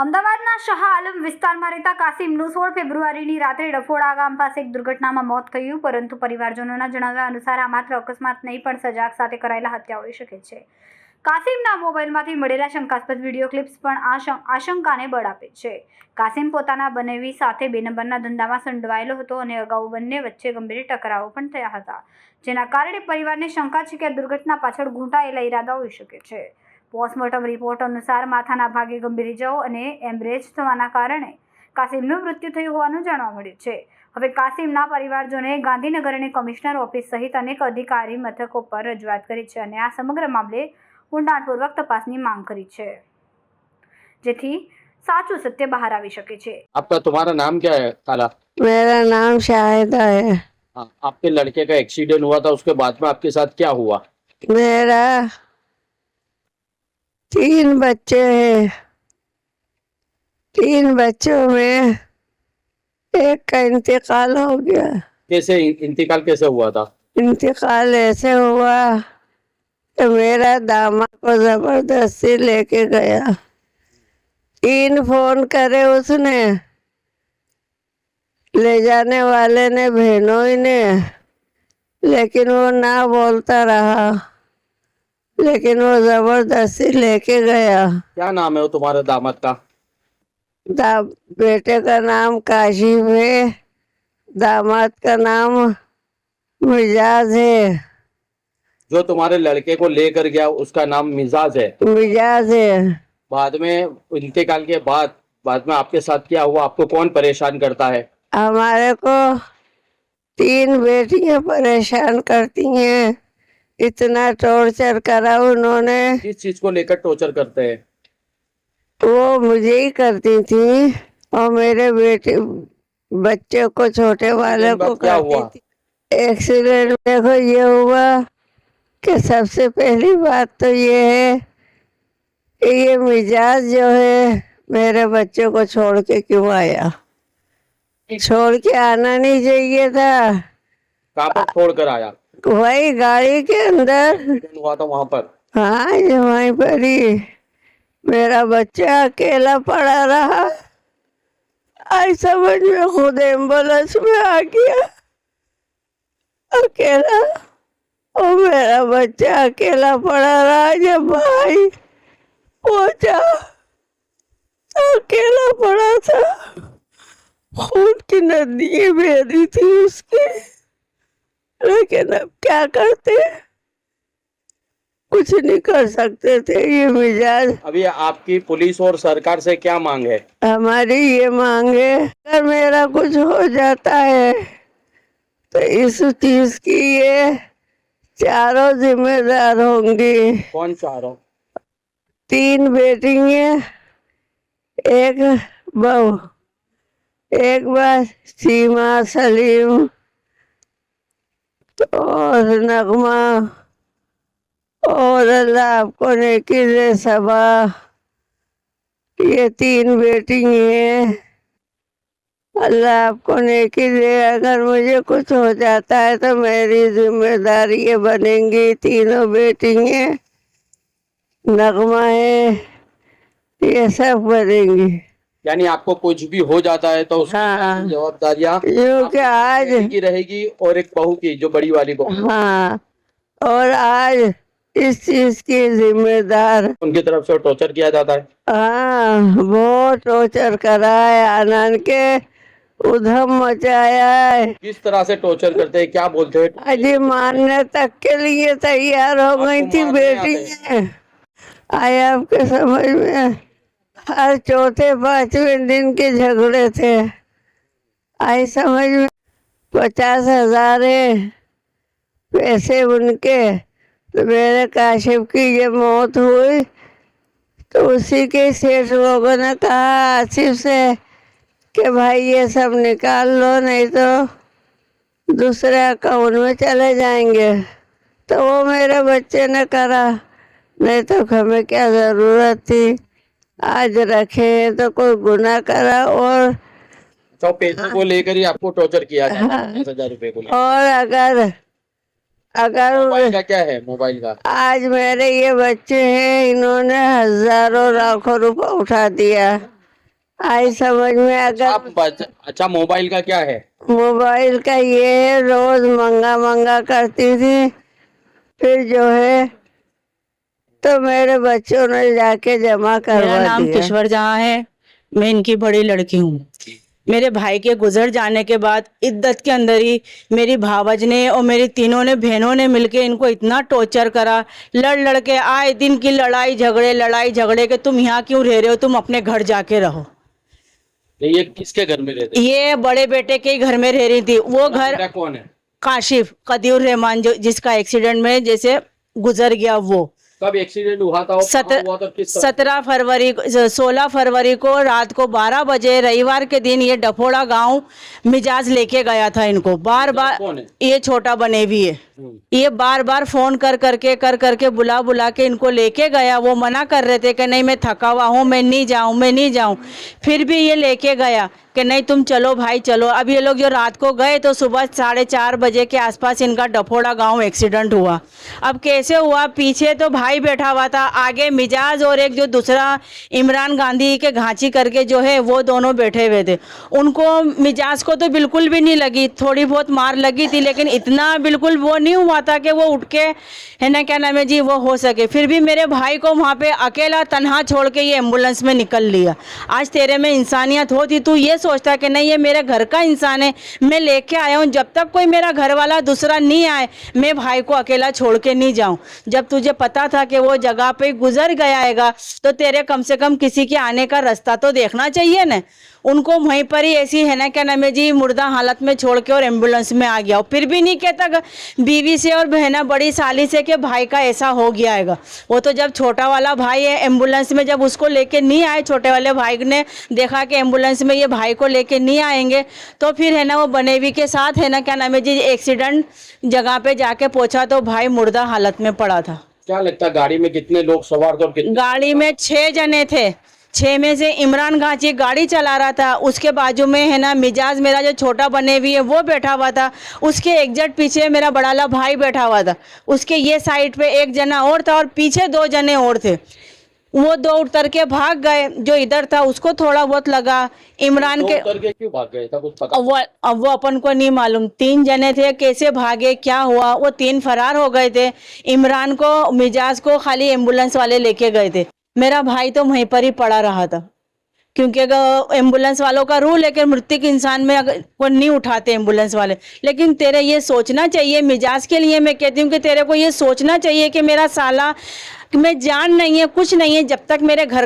અમદાવાદના શાહ આલમ વિસ્તારમાં રહેતા કાસિમનું 16 ફેબ્રુઆરીની રાત્રે ડફોડા ગામ પાસે એક દુર્ઘટનામાં મોત થયું, પરંતુ પરિવારજનોના જણાવ્યા અનુસાર આ માત્ર અકસ્માત નહીં પણ સજાગ સાથે કરાયેલા હત્યા હોઈ શકે છે. કાસિમના મોબાઈલમાંથી મળેલા શંકાસ્પદ વિડીયો ક્લિપ્સ પણ આ આશંકાને બળ આપે છે. કાસિમ પોતાના બનેવી સાથે 2 નંબરના ધંધામાં સંડોવાયેલો હતો અને અગાઉ બંને વચ્ચે ગંભીર ટકરાવો પણ થયા હતા, જેના કારણે પરિવારને શંકા છે કે આ દુર્ઘટના પાછળ ગૂંટાયેલા ઇરાદા હોઈ શકે છે. પોસ્ટમોર્ટમ રિપોર્ટ અનુસાર માથાના ભાગે ગંભીર ઇજાઓ અને હેમરેજ થવાના કારણે કાસિમનું મૃત્યુ થયું હોવાનું જાણવા મળ્યું છે. હવે કાસિમના પરિવારજનોએ ગાંધીનગર અને કમિશનર ઓફિસ સહિત અનેક અધિકારી મથકો પર રજૂઆત કરી છે અને આ સમગ્ર મામલે ઊંડાણપૂર્વક તપાસની માંગ કરી છે, જેથી સાચું સત્ય બહાર આવી શકે છે. आपका तुम्हारा नाम क्या है काला? मेरा नाम शाहिदा है। हाँ, आपके लड़के का एक्सीडेंट हुआ था, उसके बाद में आपके साथ क्या हुआ? मेरा 3 बच्चे हैं। 3 बच्चों में एक का इंतकाल हो गया। कैसे इंतकाल कैसे हुआ था? इंतकाल ऐसे हुआ कि मेरा दामाद को जबरदस्ती लेके गया। 3 फोन करे उसने, ले जाने वाले ने, बहनों ने, लेकिन वो ना बोलता रहा, लेकिन वो जबरदस्ती लेके गया। क्या नाम है वो तुम्हारे दामाद का? बेटे का नाम काशिफ है, दामाद का नाम मिजाज है। जो तुम्हारे लड़के को लेकर गया उसका नाम मिजाज है। मिजाज है। बाद में इंतकाल के बाद में आपके साथ क्या हुआ? आपको कौन परेशान करता है? हमारे को 3 बेटियां परेशान करती हैं। इतना टॉर्चर करा उन्होंने। किस चीज को लेकर टॉर्चर करते हैं? वो मुझे ही करती थी और मेरे बेटे बच्चे को, छोटे वाले को क्या करती हुआ? थी। एक्सीडेंट देखो ये हुआ कि सबसे पहली बात तो ये है कि ये मिजाज जो है मेरे बच्चे को छोड़ के क्यों आया? छोड़ के आना नहीं चाहिए था। कहाँ पर छोड़ कर आया? वही गाड़ी के अंदर। हुआ था वहां पर? हाँ, ये वहीं पर ही। मेरा बच्चा अकेला पड़ा रहा। आज समझ में खुद एम्बुलेंस में आ गया अकेला, और मेरा बच्चा अकेला पड़ा रहा। जब भाई पहुंचा अकेला पड़ा था, खून की नदियां बह रही थी उसकी, लेकिन अब क्या करते, कुछ नहीं कर सकते थे। ये मिजाज। अभी आपकी पुलिस और सरकार से क्या मांग है? हमारी ये मांग है, अगर मेरा कुछ हो जाता है तो इस चीज की ये चारों जिम्मेदार होंगी। कौन चारों? 3 बेटी हैं, एक बहू, एक बार सीमा, सलीम और नगमा, और अल्लाह आपको नेकी दे सबा। ये 3 बेटी हैं, अल्लाह आपको नेकी दे। अगर मुझे कुछ हो जाता है तो मेरी जिम्मेदारी ये बनेंगी। 3 बेटी हैं, नगमा है, ये सब बनेंगी। यानी आपको कुछ भी हो जाता है तो उसकी हाँ, जवाबदारियां क्योंकि आज की रहेगी और एक बहू की, जो बड़ी वाली बहू। हाँ, और आज इस चीज की जिम्मेदार उनकी तरफ से टॉर्चर किया जाता है। हाँ, बहुत टॉर्चर करा है, आनंद के उधम मचाया है। किस तरह से टॉर्चर करते हैं, क्या बोलते हैं? अजी मारने तक के लिए तैयार हो गई थी बेटी। आए आपके समझ में? हर चौथे 5वें दिन के झगड़े थे। आई समझ में? 50,000 पैसे उनके, तो मेरे काशिफ की ये मौत हुई तो उसी के सेठ लोगों ने कहा आसिफ से कि भाई ये सब निकाल लो, नहीं तो दूसरे अकाउंट में चले जाएंगे। तो वो मेरे बच्चे ने करा, नहीं तो हमें क्या ज़रूरत थी। आज रखे तो कोई गुनाह करा। और तो पैसे को लेकर ही आपको टॉर्चर किया जाता है, 50,000 रुपए को लेकर। और अगर मोबाइल का क्या है? मोबाइल का आज मेरे ये बच्चे हैं, इन्होंने हजारों लाखों रुपए उठा दिया। आई समझ में। अगर अच्छा मोबाइल का क्या है? मोबाइल का ये है, रोज मंगा मंगा करती थी, फिर जो है तो मेरे बच्चों ने जाके जमा मेरा करवा नाम दिया। किश्वर जहाँ है, मैं इनकी बड़ी लड़की हूँ। मेरे भाई के गुजर जाने के बाद इद्दत के अंदर ही मेरी भावज ने और मेरी तीनों ने बहनों ने मिलके इनको इतना टॉर्चर करा, लड़ के आए दिन की लड़ाई झगड़े के तुम यहाँ क्यों रह रहे हो, तुम अपने घर जाके रहो। ये किसके घर में रहते? ये बड़े बेटे के ही घर में रह रही थी। वो घर बेटा कौन है? काशिफ कदीर रहमान, जो जिसका एक्सीडेंट में जैसे गुजर गया। वो कब एक्सीडेंट हुआ था? 16 फरवरी को रात को 12 बजे रविवार के दिन ये डफोड़ा गांव मिजाज लेके गया था इनको। बार बार कौन है? ये छोटा बनेवी है। ये बार बार फोन कर करके बुला के इनको लेके गया। वो मना कर रहे थे कि नहीं मैं थका हुआ हूँ, मैं नहीं जाऊँ। फिर भी ये लेके गया कि नहीं तुम चलो भाई चलो। अब ये लोग जो रात को गए तो सुबह 4:30 बजे के आसपास इनका डफोड़ा गांव एक्सीडेंट हुआ। अब कैसे हुआ? पीछे तो भाई बैठा हुआ था, आगे मिजाज और एक जो दूसरा इमरान गांधी के घांची करके जो है वो दोनों बैठे हुए थे। उनको मिजाज को तो बिल्कुल भी नहीं लगी, थोड़ी बहुत मार लगी थी, लेकिन इतना बिल्कुल वो नहीं हुआ था कि वो उठ के है ना क्या नाम है जी वो हो सके। फिर भी मेरे भाई को वहाँ पे अकेला तनहा छोड़ के ये एम्बुलेंस में निकल लिया। आज तेरे में इंसानियत होती तू ये सोचता कि नहीं ये मेरे घर का इंसान है, मैं लेके आया हूँ, जब तक कोई मेरा घर वाला दूसरा नहीं आए मैं भाई को अकेला छोड़ के नहीं जाऊँ। जब तुझे पता था कि वो जगह पे गुजर गया है तो तेरे कम से कम किसी के आने का रास्ता तो देखना चाहिए ना। उनको वहीं पर ही ऐसी है ना क्या नाम है जी मुर्दा हालत में छोड़ के और एम्बुलेंस में आ गया। फिर भी नहीं कहता बीवी से और बहना बड़ी साली से कि भाई का ऐसा हो गया है। वो तो जब छोटा वाला भाई है एम्बुलेंस में जब उसको लेके नहीं आए, छोटे वाले भाई ने देखा कि एम्बुलेंस में ये भाई को लेके नहीं आएंगे तो फिर है ना वो बनेवी के साथ है ना क्या नाम है जी एक्सीडेंट जगह पे जाके पहुंचा तो भाई मुर्दा हालत में पड़ा था। क्या लगता है गाड़ी में कितने लोग सवार थे और कितने? गाड़ी में 6 जने थे। 6 में से इमरान गांची गाड़ी चला रहा था, उसके बाजू में है ना मिजाज मेरा जो छोटा बने हुई है वो बैठा हुआ था, उसके एग्जैक्ट पीछे मेरा बड़ाला भाई बैठा हुआ था, उसके ये साइड पे एक जना और था और पीछे 2 जने और थे। वो 2 उतर के भाग गए, जो इधर था उसको थोड़ा बहुत लगा। इमरान के उतर के क्यों भाग गए था कुछ पता? अब वो अपन को नहीं मालूम। 3 जने थे, कैसे भागे क्या हुआ, वो 3 फरार हो गए थे। इमरान को मिजाज को खाली एम्बुलेंस वाले लेके गए थे, मेरा भाई तो वहीं पर ही पड़ा रहा था क्योंकि एम्बुलेंस वालों का रूल है कि मृतक इंसान में अगर को नहीं उठाते एम्बुलेंस वाले। लेकिन तेरे ये सोचना चाहिए, मिजाज के लिए मैं कहती हूँ कि तेरे को ये सोचना चाहिए कि मेरा साला में जान नहीं है कुछ नहीं है जब तक मेरे घर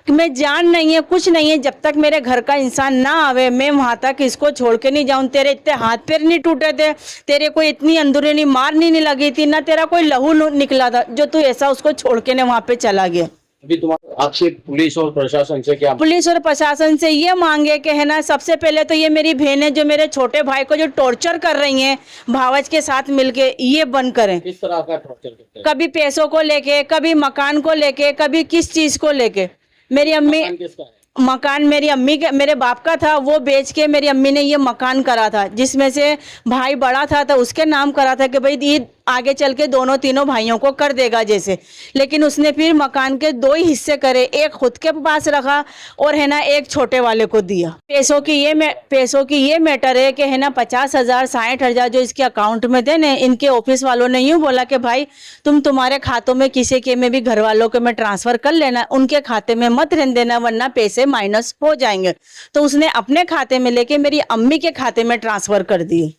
में जान नहीं है कुछ नहीं है जब तक मेरे घर का इंसान ना आवे मैं वहां तक इसको छोड़ के नहीं जाऊं। तेरे इतने हाथ पैर नहीं टूटे थे, तेरे को इतनी अंदरूनी मार नहीं लगी थी, ना तेरा कोई लहू निकला था जो तू ऐसा उसको छोड़ के ने वहां पे चला गया। अभी तुम्हारा आपसे पुलिस और प्रशासन से क्या? पुलिस और प्रशासन से ये मांगे कि है ना सबसे पहले तो ये मेरी बहनें जो मेरे छोटे भाई को जो टॉर्चर कर रही हैं भावज के साथ मिलके ये बंद करें। किस तरह का टॉर्चर करते हैं? कभी पैसों को लेके, कभी मकान को लेके, कभी किस चीज को लेके। मेरी अम्मी मकान किसका है? मकान मेरी अम्मी के मेरे बाप का था, वो बेच के मेरी अम्मी ने ये मकान करा था, जिसमें से भाई बड़ा था तो उसके नाम करा था कि भाई ये आगे चल के दोनों तीनों भाइयों को कर देगा जैसे। लेकिन उसने फिर मकान के 2 ही हिस्से करे, एक खुद के पास रखा और है ना एक छोटे वाले को दिया। पैसों की ये मैटर है कि है ना 50,000 60,000 जो इसके अकाउंट में थे ना, इनके ऑफिस वालों ने यूँ बोला कि भाई तुम्हारे खातों में किसी के में भी घर वालों के में ट्रांसफर कर लेना, उनके खाते में मत रहने देना वरना पैसे माइनस हो जाएंगे। तो उसने अपने खाते में लेके मेरी अम्मी के खाते में ट्रांसफर कर दिए।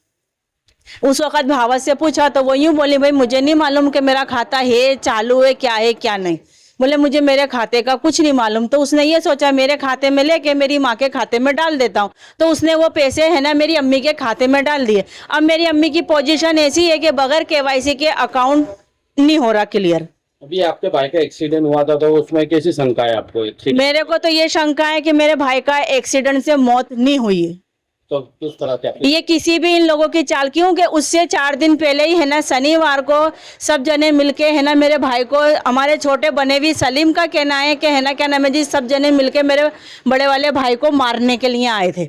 उस वक्त भावत से पूछा तो वो यूं बोली भाई मुझे नहीं मालूम कि मेरा खाता है चालू है क्या नहीं। बोले मुझे मेरे खाते का कुछ नहीं मालूम। तो उसने ये सोचा मेरे खाते में लेके मेरी माँ के खाते में डाल देता हूँ, तो उसने वो पैसे है ना मेरी अम्मी के खाते में डाल दिए। अब मेरी अम्मी की पोजीशन ऐसी है कि बगैर KYC के अकाउंट नहीं हो रहा क्लियर। अभी आपके भाई का एक्सीडेंट हुआ था तो उसमें कैसी शंका है आपको? मेरे को तो ये शंका है कि मेरे भाई का एक्सीडेंट से मौत नहीं हुई है। तो किस तरह से? ये किसी भी इन लोगों की चाल क्यों कि उससे 4 दिन पहले ही है ना शनिवार को सब जने मिलके है ना मेरे भाई को, हमारे छोटे बने भी सलीम का कहना है कि है ना क्या नाम है जी सब जने मिलके मेरे बड़े वाले भाई को मारने के लिए आए थे।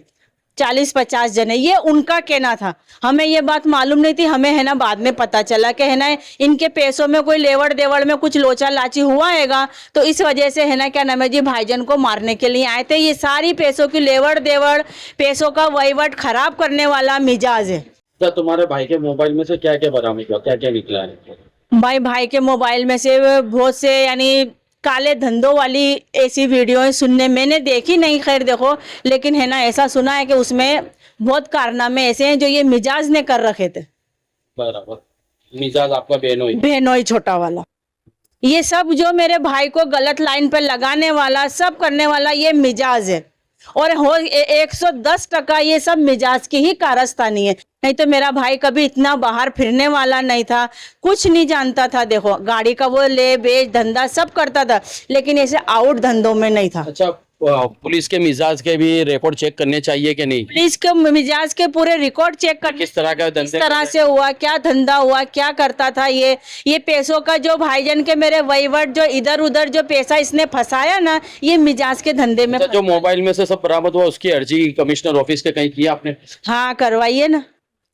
40-50 जने, ये उनका कहना था। हमें ये बात मालूम नहीं थी, हमें है ना बाद में पता चला कि है ना इनके पैसों में कोई लेवड़ देवड़ में कुछ लोचा लाची हुआ हैगा, तो इस वजह से है ना क्या नाम है जी भाईजान को मारने के लिए आए थे। ये सारी पैसों की लेवड़ देवड़, पैसों का वहीवट खराब करने वाला मिजाज है। तो तुम्हारे भाई के मोबाइल में से क्या क्या बरामद हुआ, क्या क्या निकला है? भाई के मोबाइल में से बहुत से यानी काले धंधों वाली ऐसी वीडियो सुनने मैंने देखी नहीं, खैर देखो, लेकिन है ना ऐसा सुना है कि उसमें बहुत कारनामे ऐसे हैं जो ये मिजाज ने कर रखे थे। बराबर। मिजाज आपका बहनोई छोटा वाला, ये सब जो मेरे भाई को गलत लाइन पर लगाने वाला, सब करने वाला ये मिजाज है। और 110% ये सब मिजाज की ही कारस्तानी है। नहीं तो मेरा भाई कभी इतना बाहर फिरने वाला नहीं था, कुछ नहीं जानता था। देखो गाड़ी का वो ले बेच धंधा सब करता था, लेकिन ऐसे आउट धंधों में नहीं था। अच्छा, पुलिस के मिजाज के भी रिकॉर्ड चेक करने चाहिए कि नहीं? पुलिस के मिजाज के पूरे रिकॉर्ड चेक कर, किस तरह का किस तरह से हुआ, क्या धंधा हुआ, क्या करता था ये पैसों का जो भाईजान के मेरे वहीवट जो इधर उधर जो पैसा इसने फंसाया ना, ये मिजाज के धंधे में। जो मोबाइल में से सब बरामद हुआ उसकी अर्जी कमिश्नर ऑफिस के कहीं किया आपने? हाँ करवाइए ना।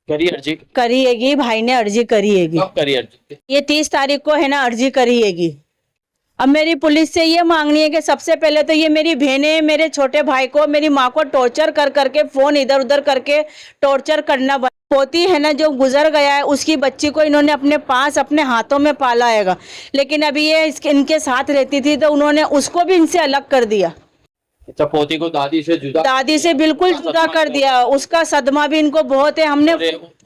करी अर्जी? करिएगी, भाई ने अर्जी करिएगी। कब करी अर्जी? ये 30 तारीख को है ना अर्जी करिएगी। अब मेरी पुलिस से ये मांगनी है कि सबसे पहले तो ये मेरी बहनें, मेरे छोटे भाई को, मेरी माँ को टॉर्चर कर करके, फोन इधर उधर करके टॉर्चर करना होती है ना, जो गुजर गया है उसकी बच्ची को इन्होंने अपने पास अपने हाथों में पाला हैगा, लेकिन अभी ये इनके साथ रहती थी तो उन्होंने उसको भी इनसे अलग कर दिया। अच्छा, पोती को दादी से जुदा? दादी से बिल्कुल जुदा कर दिया। उसका सदमा भी इनको बहुत है। हमने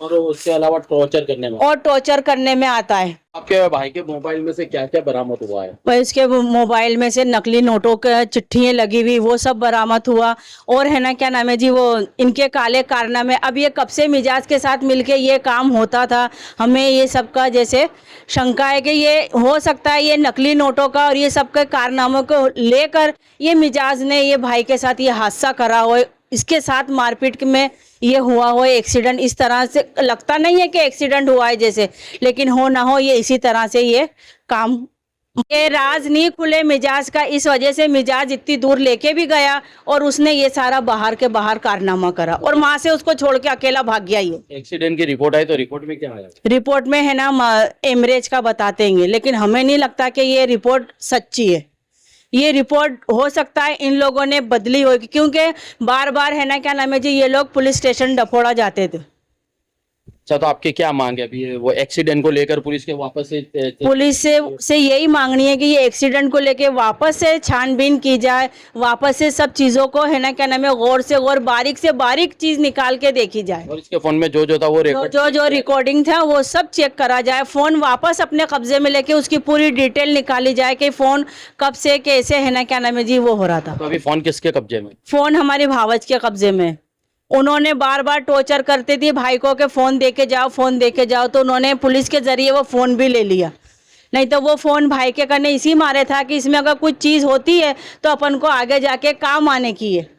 और उसके अलावा टॉर्चर करने में आता है। आपके भाई के मोबाइल में से क्या क्या बरामद हुआ है? भाई उसके मोबाइल में से नकली नोटों के चिट्ठियां लगी हुई वो सब बरामद हुआ। और है ना क्या नाम है जी वो इनके काले कारनामे, अब ये कब से मिजाज के साथ मिलके ये काम होता था, हमें ये सब का जैसे शंका है कि ये हो सकता है ये नकली नोटों का और ये सब के कारनामों को लेकर ये मिजाज ने ये भाई के साथ ये हादसा करा हो, इसके साथ मारपीट में ये हुआ हो एक्सीडेंट। इस तरह से लगता नहीं है कि एक्सीडेंट हुआ है जैसे, लेकिन हो ना हो ये इसी तरह से ये काम, ये राज नहीं खुले मिजाज का, इस वजह से मिजाज इतनी दूर लेके भी गया और उसने ये सारा बाहर के बाहर कारनामा करा और वहां से उसको छोड़ के अकेला भाग गया। ये एक्सीडेंट की रिपोर्ट आई तो रिपोर्ट में क्या आया? रिपोर्ट में है ना एमरेज का बताते हैं, लेकिन हमें नहीं लगता कि ये रिपोर्ट सच्ची है। ये रिपोर्ट हो सकता है इन लोगों ने बदली होगी, क्योंकि बार बार है ना क्या नाम है जी ये लोग पुलिस स्टेशन डफोड़ा जाते थे। अच्छा, तो आपकी क्या मांग है अभी वो एक्सीडेंट को लेकर पुलिस के वापस से? पुलिस से यही मांगनी है कि ये एक्सीडेंट को लेके वापस से छानबीन की जाए, वापस से सब चीजों को है ना क्या नाम है गौर से गौर, बारीक से बारीक चीज निकाल के देखी जाए। और इसके फोन में जो था वो जो रिकॉर्डिंग था वो सब चेक करा जाए, फोन वापस अपने कब्जे में लेके उसकी पूरी डिटेल निकाली जाए कि फोन कब से कैसे है ना क्या नाम है जी वो हो रहा था। तो अभी फोन किसके कब्जे में? फोन हमारे भावज के कब्जे में। उन्होंने बार बार टॉर्चर करते थे भाई को कि फोन देके जाओ, फोन देके जाओ, तो उन्होंने पुलिस के जरिए वो फोन भी ले लिया। नहीं तो वो फोन भाई के करने इसी मारे था कि इसमें अगर कुछ चीज होती है तो अपन को आगे जाके काम आने की है।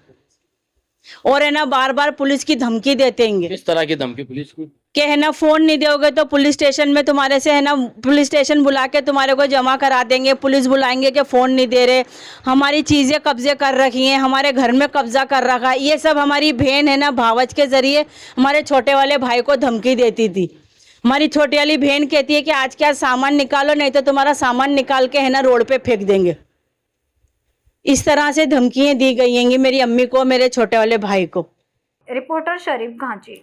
और है ना बार बार पुलिस की धमकी देते हैं। किस तरह की धमकी पुलिस की? कि है ना फोन नहीं दोगे तो पुलिस स्टेशन में तुम्हारे से है ना पुलिस स्टेशन बुला के तुम्हारे को जमा करा देंगे, पुलिस बुलाएंगे कि फ़ोन नहीं दे रहे, हमारी चीज़ें कब्जे कर रखी हैं, हमारे घर में कब्जा कर रखा है। ये सब हमारी बहन है ना भावज के ज़रिए हमारे छोटे वाले भाई को धमकी देती थी। हमारी छोटी वाली बहन कहती है कि आज क्या सामान निकालो, नहीं तो तुम्हारा सामान निकाल के है ना रोड पे फेंक देंगे। इस तरह से धमकियाँ दी गई हैं मेरी अम्मी को, मेरे छोटे वाले भाई को। रिपोर्टर शरीफ घांची।